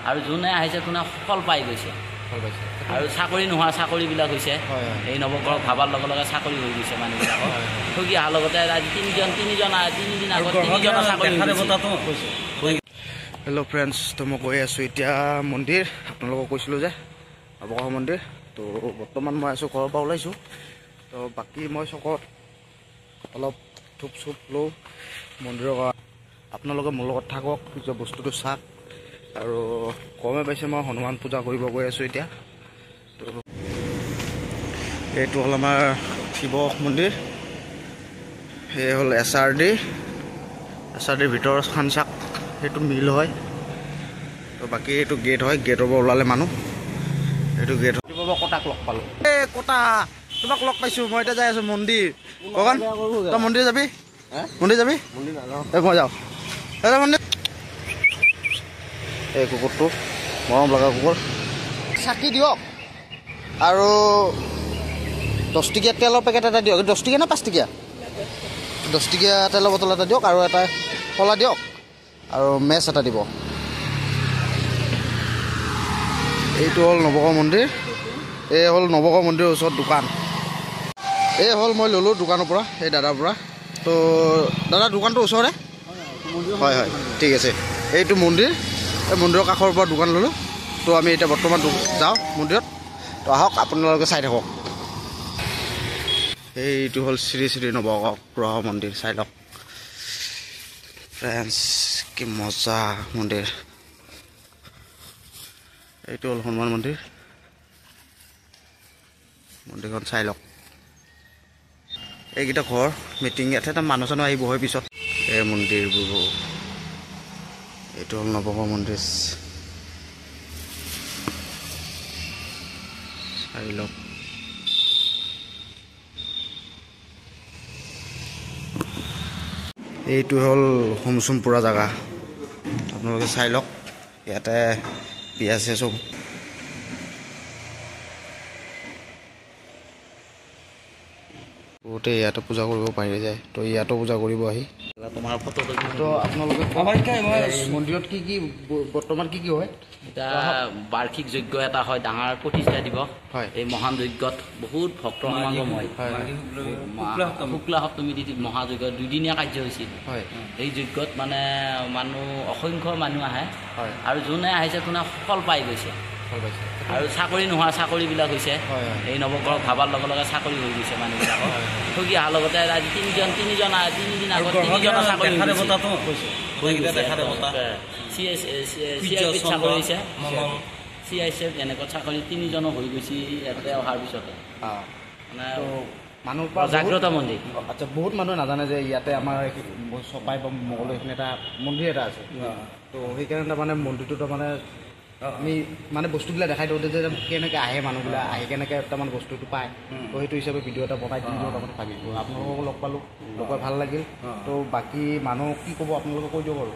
আৰু যোনে আহিছে কোনে ফল পাই গৈছে আৰু চাকৰি নোহোৱা চাকৰিবিলাক হৈছে এই নৱগ্ৰহ ভাবাৰ লগে লগে চাকৰি হৈ গৈছে মানুহবিলাকৰ ঠগি অহাৰ লগতে আজি তিনিদিন আগত তিনিজনৰ চাকৰি হেল্ল' ফ্ৰেণ্ডছ, তো মই গৈ আছোঁ এতিয়া মন্দিৰ। আপোনালোকক কৈছিলোঁ যে নৱগ্ৰহ মন্দিৰ। তো বৰ্তমান মই আছোঁ, ঘৰৰ পৰা ওলাইছোঁ। তো বাকী মই চকত অলপ ধূপ চুপ লওঁ মন্দিৰৰ পৰা। আপোনালোকে মোৰ লগত থাকক, নিজৰ বস্তুটো চাওক। আৰু গমে পাইছে মই হনুমান পূজা কৰিব গৈ আছোঁ এতিয়া। তো এইটো হ'ল আমাৰ শিৱ মন্দিৰ। এই হ'ল SRDৰ ভিতৰৰ খানচাক, সেইটো মিল হয়। তো বাকী এইটো গেট হয়, গেটৰ পৰা ওলালে মানুহ। এইটো গেট হয়। কটাক লগ পালোঁ। এই কটা, তোমাক লগ পাইছোঁ। মই এতিয়া যাই আছোঁ মন্দিৰ। কখন তই মন্দিৰ যাবি? মন্দিৰ যাবি? এই মই যাওঁ মন্দিৰ। এই কুকুৰটো মৰম লগা কুকুৰ। চাকি দিয়ক আৰু 10 টকীয়া তেলৰ পেকেট এটা দিয়ক। 10 টকীয়া নে 5 টকীয়া? 10 টকীয়া তেলৰ বটল এটা দিয়ক আৰু এটা কলা দিয়ক আৰু মেচ এটা দিব। এইটো হ'ল নৱগ্ৰহ মন্দিৰ। এই হ'ল নৱগ্ৰহ মন্দিৰৰ ওচৰত দোকান। এই হ'ল মই ল'লোঁ দোকানৰ পৰা, এই দাদাৰ পৰা। তো দাদা দোকানটো ওচৰতে? হয় হয়, ঠিক আছে। এইটো মন্দিৰ, এই মন্দিৰৰ কাষৰ পৰা দোকান ল'লোঁ। তো আমি এতিয়া বৰ্তমান যাওঁ মন্দিৰত। তো আহক, আপোনালোকে চাই থাকক। এইটো হ'ল শ্ৰী শ্ৰী নৱগ্ৰহ মন্দিৰ, চাই লওক ফ্ৰেণ্ডছ, কি মজা মন্দিৰ। এইটো হ'ল হনুমান মন্দিৰ। মন্দিৰখন চাই লওক। এইকেইটা ঘৰ মিটিং, ইয়াতে মানুহ চানুহ আহি বহে পিছত। এই মন্দিৰবোৰ, এইটো হ'ল নৱগ্ৰহ মন্দিৰ, চাই লওক। এইটো হ'ল হোমচুম পুৰা জেগা, আপোনালোকে চাই লওক। ইয়াতে বিয়া চিয়া চব। বহুতে ইয়াতো পূজা কৰিব পাৰি যায়। তো ইয়াতো পূজা কৰিব আহি তোমাৰ ফটোটো। তো আপোনালোকে মন্দিৰত কি কি বৰ্তমান কি কি হয়? এতিয়া বাৰ্ষিক যজ্ঞ এটা হয়, ডাঙৰ প্ৰতিষ্ঠা দিৱস। এই মহান যজ্ঞত বহুত ভক্ত সমাগম হয়। শুক্লা সপ্তমী তিথিত মহাযজ্ঞ 2দিনীয়া কাৰ্যসূচী। এই যজ্ঞত মানে মানুহ অসংখ্য মানুহ আহে আৰু যোনে আহিছে কোনে ফল পাই গৈছে আৰু চাকৰি নোহোৱা চাকৰিবিলাক হৈছে এই নৱগ্ৰহ ভাবাৰ লগে লগে চাকৰি হৈ গৈছে মানুহবিলাকৰ ঠগি অহাৰ লগতে আজি তিনিদিন আগত তিনিজনৰ চাকৰি CICF চাকৰি হৈছে, CICF এনেকুৱা চাকৰি 3জনৰ হৈ গৈছে ইয়াতে অহাৰ পিছতে। মানে মানুহ জাগ্ৰত মন্দিৰ। আচ্ছা, বহুত মানুহে নাজানে যে ইয়াতে আমাৰ চপাই বা মগলৰ এইখিনি এটা মন্দিৰ এটা আছে। তো সেইকাৰণে তাৰমানে মন্দিৰটো তাৰমানে আমি মানে বস্তুবিলাক দেখাই দিওঁতে যে কেনেকৈ আহে মানুহবিলাক, আহি কেনেকৈ তাৰমানে বস্তুটো পায়। তো সেইটো হিচাপে ভিডিঅ' এটা বনাই দিলোঁ, তাৰমানে ভাবিছোঁ আপোনালোকক লগ পালোঁ, লগ পাই ভাল লাগিল। তো বাকী মানুহ কি ক'ব আপোনালোকে কৈ দিয়ক আৰু।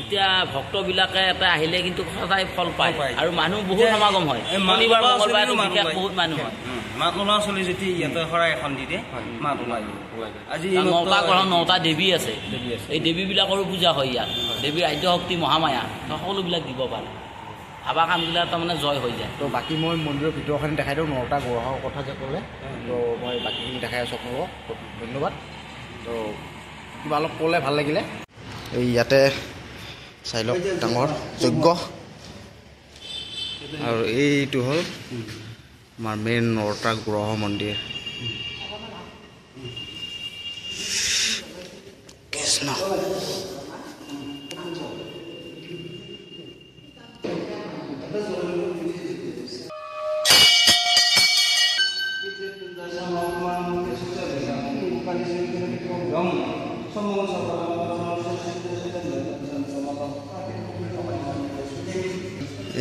এতিয়া ভক্তবিলাকে এটা আহিলে কিন্তু সদায় ফল পায় আৰু মানুহ বহুত সমাগম হয়। শনিবাৰ মংগলবাৰ বিশেষ বহুত মানুহ হয়। মাত ওলোৱা চলি যদি ইয়াতে শৰাই এখন দি দিয়ে, মাত ওলাই আজি 9টা গ্ৰহ 9টা দেৱী আছে। এই দেৱীবিলাকৰো পূজা হয় ইয়াত। দেৱীৰ আদ্য শক্তি মহামায়া সকলোবিলাক দিব পাৰে। ভাবা কামবিলাক তাৰমানে জয় হৈ যায়। তো বাকী মই মন্দিৰৰ ভিতৰখিনি দেখাই দিওঁ, 9টা গ্ৰহৰ কথা যে ক'লে। তো মই বাকীখিনি দেখাই আছোঁ আপোনালোকক। ধন্যবাদ। তো কিবা অলপ ক'লে ভাল লাগিলে। এই ইয়াতে চাই লওক ডাঙৰ যজ্ঞ। আৰু এইটো হ'ল আমাৰ মেইন 9টা গ্ৰহ মন্দিৰ। কৃষ্ণ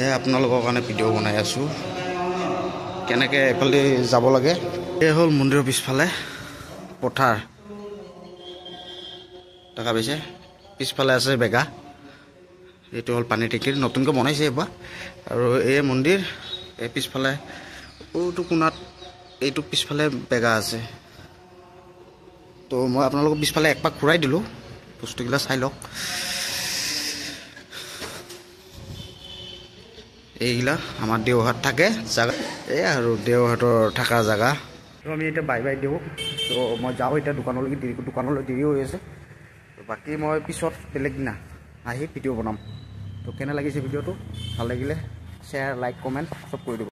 এয়া আপোনালোকৰ কাৰণে ভিডিঅ' বনাই আছোঁ, কেনেকৈ এইফালে যাব লাগে। এই হ'ল মন্দিৰৰ পিছফালে পথাৰ দেখা পাইছে, পিছফালে আছে বেগা। এইটো হ'ল পানী টেংকিৰ, নতুনকৈ বনাইছে এইবাৰ। আৰু এই মন্দিৰ, এই পিছফালে এইটো কোণাত, এইটো পিছফালে বেগা আছে। তো মই আপোনালোকক পিছফালে একপাক ঘূৰাই দিলোঁ, বস্তুবিলাক চাই লওক। এইগিলা আমাৰ দেওহাট থাকে জাগা এই আৰু দেওহাটৰ থকা জাগা তো আমি এতিয়া বাই বাই দিওঁ তো মই যাওঁ এতিয়া দোকানলৈ দেৰি হৈ আছে তো বাকী মই পিছত বেলেগ দিনা আহি ভিডিঅ' বনাম তো কেনে লাগিছে ভিডিঅ'টো ভাল লাগিলে শ্বেয়াৰ লাইক কমেণ্ট চব কৰি দিব